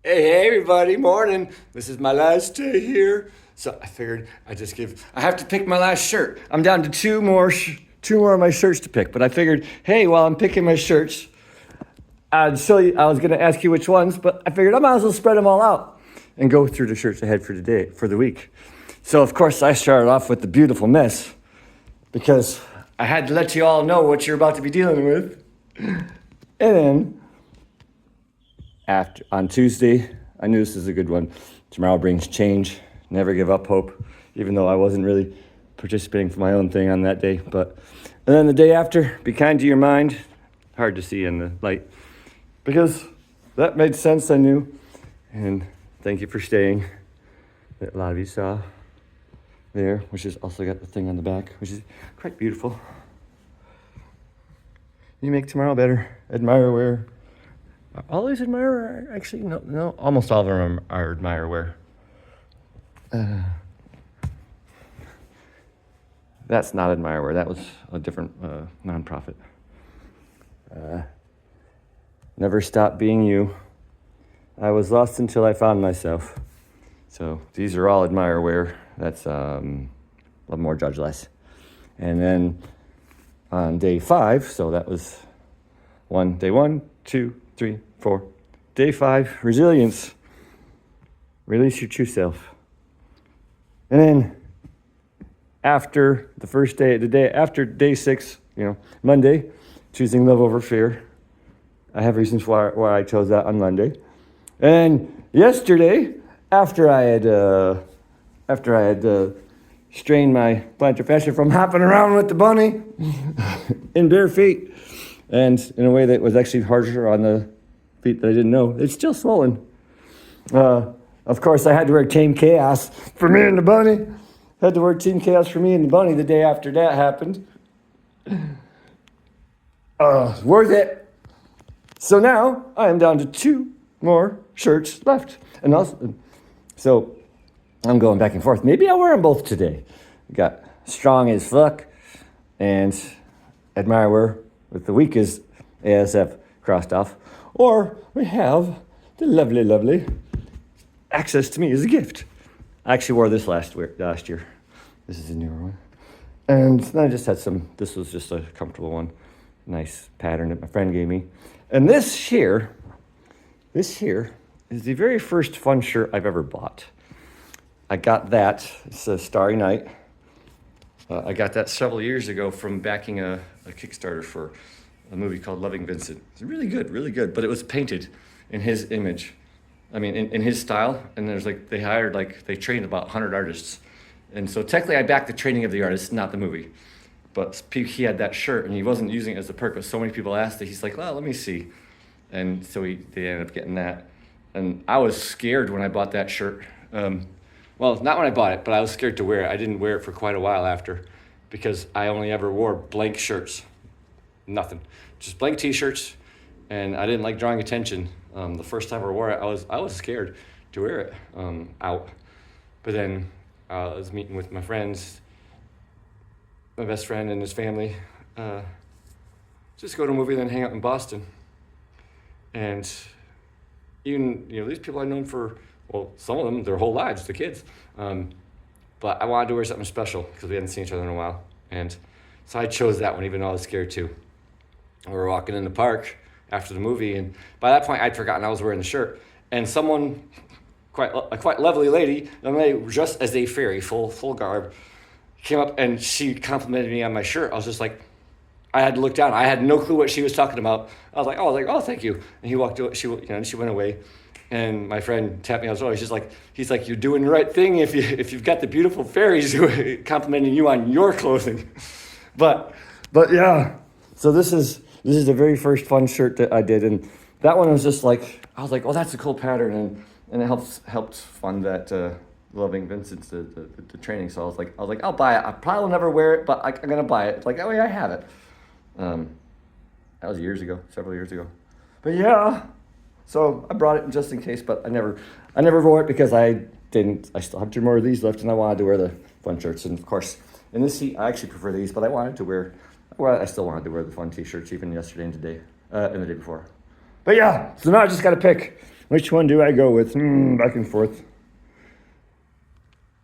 Hey, everybody, morning. This is my last day here. So I figured I have to pick my last shirt. I'm down to two more of my shirts to pick. But I figured, hey, while I'm picking my shirts, I'd show you, I was going to ask you which ones, but I figured I might as well spread them all out and go through the shirts I had for today, for the week. So, of course, I started off with the beautiful mess because I had to let you all know what you're about to be dealing with. And then on Tuesday, I knew this is a good one. Tomorrow brings change. Never give up hope, even though I wasn't really participating for my own thing on that day. And then the day after, be kind to your mind. Hard to see in the light. Because that made sense, I knew. And thank you for staying. That a lot of you saw there, which is also got the thing on the back, which is quite beautiful. You make tomorrow better. Admire wear. Always admire, actually, no, almost all of them are admire wear. That's not admire wear. That was a different nonprofit. Never stop being you. I was lost until I found myself. So these are all admire wear. That's love more, judge less. And then on day 5, so that was day 1, 2, 3, 4. Day 5, resilience. Release your true self. And then after the first day, after day 6, Monday, choosing love over fear. I have reasons why I chose that on Monday. And yesterday, after I had strained my plantar fascia from hopping around with the bunny in bare feet, and in a way that was actually harsher on the feet that I didn't know, it's still swollen. Of course, I had to wear Team Chaos for me and the bunny. Had to wear Team Chaos for me and the bunny the day after that happened. Worth it. So now I am down to 2 more shirts left. And also, so I'm going back and forth. Maybe I'll wear them both today. Got strong as fuck and admire wear with the weak as ASF crossed off. Or we have the lovely, lovely access to me as a gift. I actually wore this last year. This is a newer one. And then I just had this was just a comfortable one. Nice pattern that my friend gave me. And this here is the very first fun shirt I've ever bought. I got that, it's a Starry Night. I got that several years ago from backing a Kickstarter for a movie called Loving Vincent. It's really good, but it was painted in his image. I mean, in his style, and they trained about 100 artists. And so technically I backed the training of the artist, not the movie. But he had that shirt, and he wasn't using it as a perk, but so many people asked it. He's like, well, let me see. And so they ended up getting that. And I was scared when I bought that shirt. Well, not when I bought it, but I was scared to wear it. I didn't wear it for quite a while after because I only ever wore blank shirts. Nothing. Just blank T-shirts, and I didn't like drawing attention. The first time I wore it, I was scared to wear it out. But then I was meeting with my friends, my best friend and his family, just go to a movie and then hang out in Boston. And even, these people I've known for, well, some of them, their whole lives, the kids. But I wanted to wear something special because we hadn't seen each other in a while. And so I chose that one, even though I was scared too. We were walking in the park after the movie, and by that point I'd forgotten I was wearing the shirt. And someone, a quite lovely lady, dressed as a fairy, full garb, came up and she complimented me on my shirt. I was just like, I had to look down. I had no clue what she was talking about. I was like, oh, thank you. And he walked away. She went away. And my friend tapped me on the shoulder. He's like, you're doing the right thing if you've got the beautiful fairies complimenting you on your clothing. But yeah. So this is the very first fun shirt that I did, and that one was just like, I was like, oh, that's a cool pattern, and it helped fund that Loving Vincent's the training. So I was like, I'll buy it. I probably will never wear it, but I'm gonna buy it. It's like, oh yeah, I have it. That was several years ago. But yeah, so I brought it just in case, but I never wore it because I still have 2 more of these left, and I wanted to wear the fun shirts. And of course, in this seat, I actually prefer these, but I still wanted to wear the fun t-shirts even yesterday and today, and the day before. But yeah, so now I just got to pick Which one do I go with? Back and forth.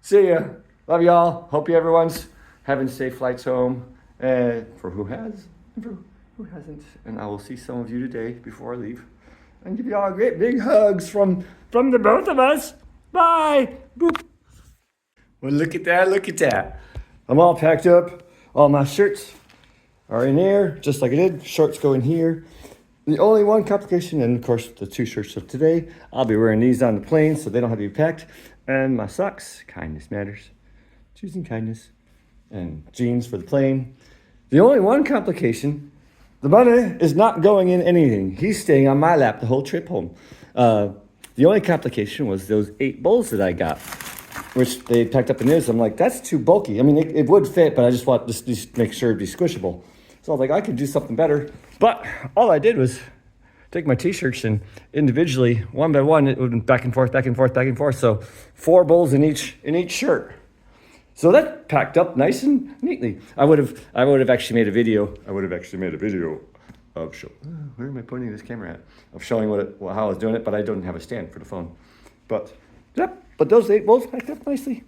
See ya. Love y'all. Hope everyone's having safe flights home. For who has, and for who hasn't. And I will see some of you today before I leave. And give y'all great big hugs from the both of us. Bye. Boop. Well, look at that. Look at that. I'm all packed up. All my shirts are in there, just like I did. Shorts go in here. The only one complication, and of course the 2 shirts of today, I'll be wearing these on the plane so they don't have to be packed. And my socks, kindness matters. Choosing kindness. And jeans for the plane. The only one complication, the bunny is not going in anything. He's staying on my lap the whole trip home. The only complication was those 8 bowls that I got, which they packed up in this. I'm like, that's too bulky. I mean, it would fit, but I just want to make sure it'd be squishable. So I was like, I could do something better. But all I did was take my t-shirts and individually, one by one, it would back and forth, back and forth, back and forth. So 4 bowls in each shirt. So that packed up nice and neatly. I would have actually made a video. Of where am I pointing this camera at? Of showing how I was doing it, but I don't have a stand for the phone. But yep. But those 8 bowls packed up nicely.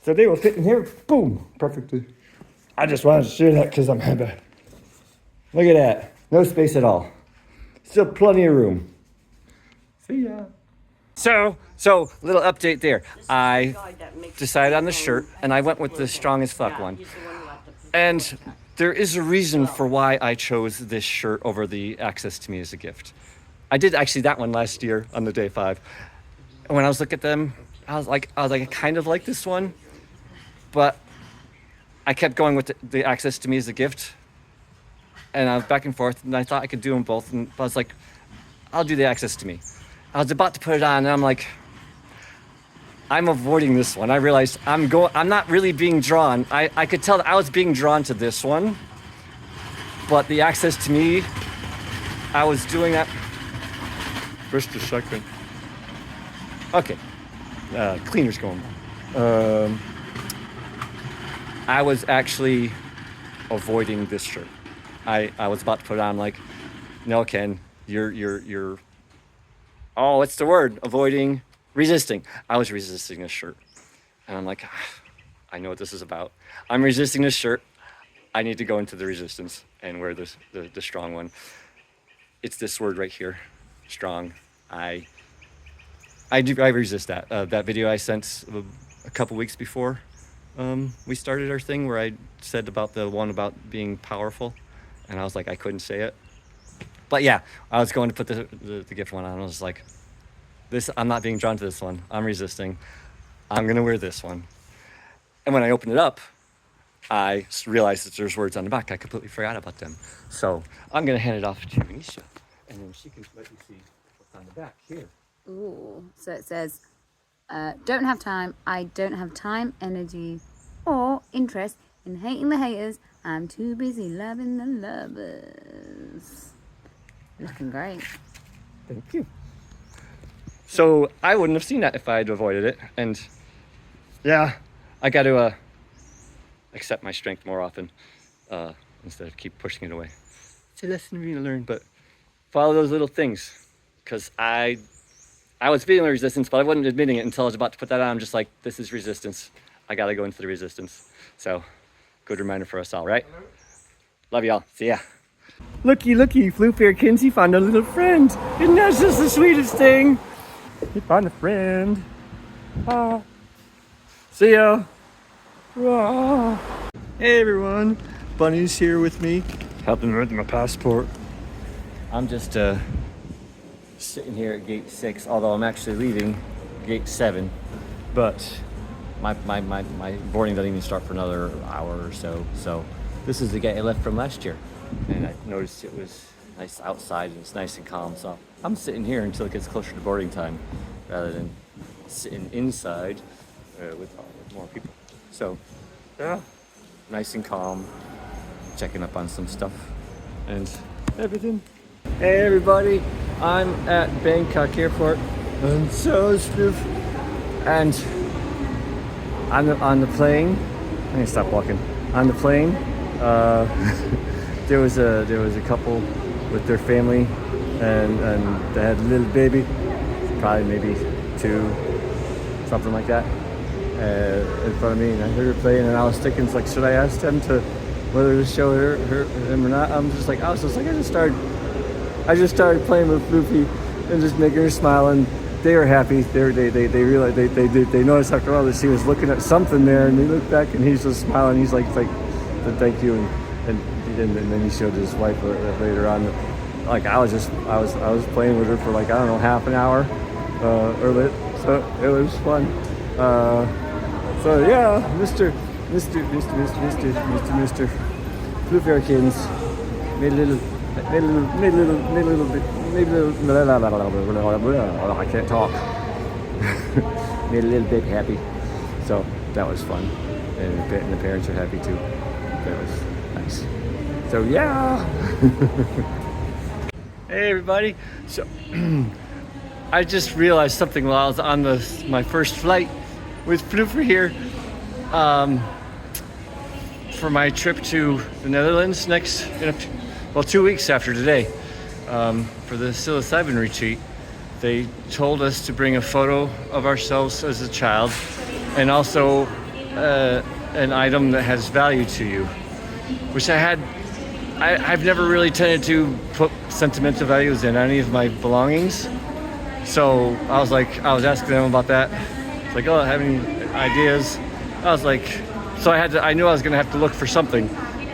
So they will fit in here, boom, perfectly. I just wanted to share that because I'm happy. Look at that. No space at all. Still plenty of room. See ya. So little update there. I decided on the shirt and I went with the strong as fuck one. And there is a reason for why I chose this shirt over the Access to Me as a gift. I did actually that one last year on the day 5. And when I was looking at them, I was like, I kind of like this one, but I kept going with the Access to Me as a gift. And I was back and forth, and I thought I could do them both. And I was like, I'll do the Access to Me. I was about to put it on, and I'm like, I'm avoiding this one. I realized I'm not really being drawn. I could tell that I was being drawn to this one, but the Access to Me, I was doing that. Just a second. Okay, cleaner's going on. I was actually avoiding this shirt. I was about to put it on, like, no, Ken, you're. Oh, what's the word? Avoiding, resisting. I was resisting this shirt, and I'm like, I know what this is about. I'm resisting this shirt. I need to go into the resistance and wear the strong one. It's this word right here, strong. I resist that. That video I sent a couple weeks before we started our thing, where I said about the one about being powerful, and I was like, I couldn't say it. But yeah, I was going to put the gift one on. I was like, I'm not being drawn to this one. I'm resisting. I'm gonna wear this one. And when I opened it up, I realized that there's words on the back. I completely forgot about them. So I'm gonna hand it off to Anisha, and then she can let you see what's on the back here. Ooh, so it says, don't have time. I don't have time, energy, or interest in hating the haters. I'm too busy loving the lovers. Looking great. Thank you. So I wouldn't have seen that if I had avoided it. And yeah, I got to accept my strength more often instead of keep pushing it away. It's a lesson we need to learn, but follow those little things. Because I was feeling the resistance, but I wasn't admitting it until I was about to put that on. I'm just like, this is resistance. I got to go into the resistance. So good reminder for us all, right? Love y'all. See ya. Looky, Floofearkins, he found a little friend. Isn't that just the sweetest thing? He found a friend. Ah. See ya. Ah. Hey everyone, Bunny's here with me, helping with my passport. I'm just sitting here at gate 6, although I'm actually leaving gate 7. But my boarding doesn't even start for another hour or so. So this is the gate I left from last year. And I noticed it was nice outside and it's nice and calm. So I'm sitting here until it gets closer to boarding time rather than sitting inside with more people. So yeah, nice and calm, checking up on some stuff and everything. Hey everybody, I'm at Bangkok Airport and so is Floof. And on the plane, I need to stop walking. On the plane, there was a couple with their family and they had a little baby, probably maybe 2, something like that, in front of me, and I heard her playing, and I was thinking, it's like, should I ask them to whether to show him or not? I just started playing with Floofy and just making her smile, and they were happy. They realized they noticed after a while that she was looking at something there, and they looked back, and he's just smiling. He's like thank you, and then he showed his wife later on. Like I was playing with her for like, I don't know, half an hour or bit. So it was fun. So yeah, Mr. Floofearkins made a little I can't talk. Made a little bit happy. So that was fun. And the parents are happy too. That was nice. So yeah. Hey everybody. So I just realized something while I was on my first flight with Floofer here. For my trip to the Netherlands 2 weeks after today, for the psilocybin retreat. They told us to bring a photo of ourselves as a child, and also an item that has value to you, which I've never really tended to put sentimental values in any of my belongings. So I was asking them about that. It's like, oh, have any ideas? I was like, so I knew I was gonna have to look for something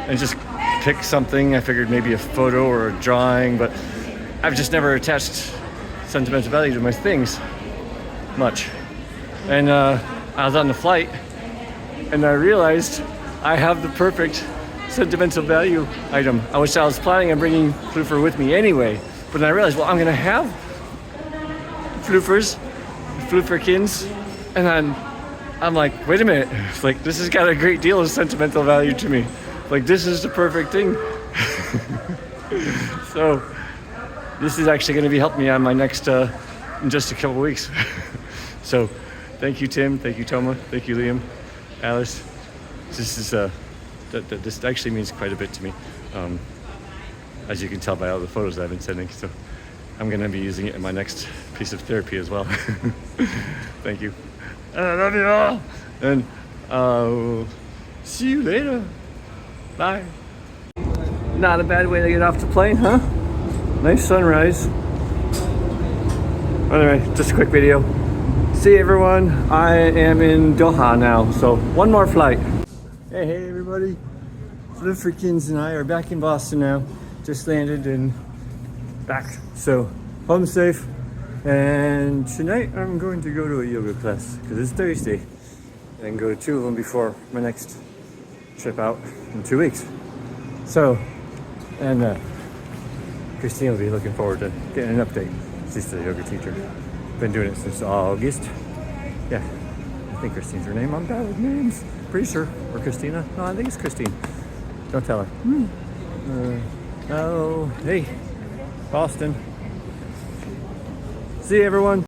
and just pick something. I figured maybe a photo or a drawing, but I've just never attached sentimental value to my things much. And I was on the flight and I realized I have the perfect sentimental value item, which I was planning on bringing Floofer with me anyway. But then I realized, well, I'm gonna have Floofearkins, and then I'm like, wait a minute, it's like, this has got a great deal of sentimental value to me. Like, this is the perfect thing. So this is actually going to be helping me on my next, in just a couple weeks. So thank you, Tim. Thank you, Toma. Thank you, Liam, Alice. This actually means quite a bit to me. As you can tell by all the photos I've been sending. So I'm going to be using it in my next piece of therapy as well. Thank you. And I love you all. And I'll see you later. Bye. Not a bad way to get off the plane, huh? Nice sunrise. Anyway, just a quick video. See everyone. I am in Doha now, so one more flight. Hey everybody. Floofearkins and I are back in Boston now. Just landed and back. So home safe. And tonight I'm going to go to a yoga class because it's Thursday, and go to 2 of them before my next trip out in 2 weeks. So, and Christine will be looking forward to getting an update. She's the yoga teacher. Been doing it since August. Yeah, I think Christine's her name. I'm bad with names. Pretty sure. Or Christina. No, I think it's Christine. Don't tell her. Oh, hey, Boston. See you, everyone.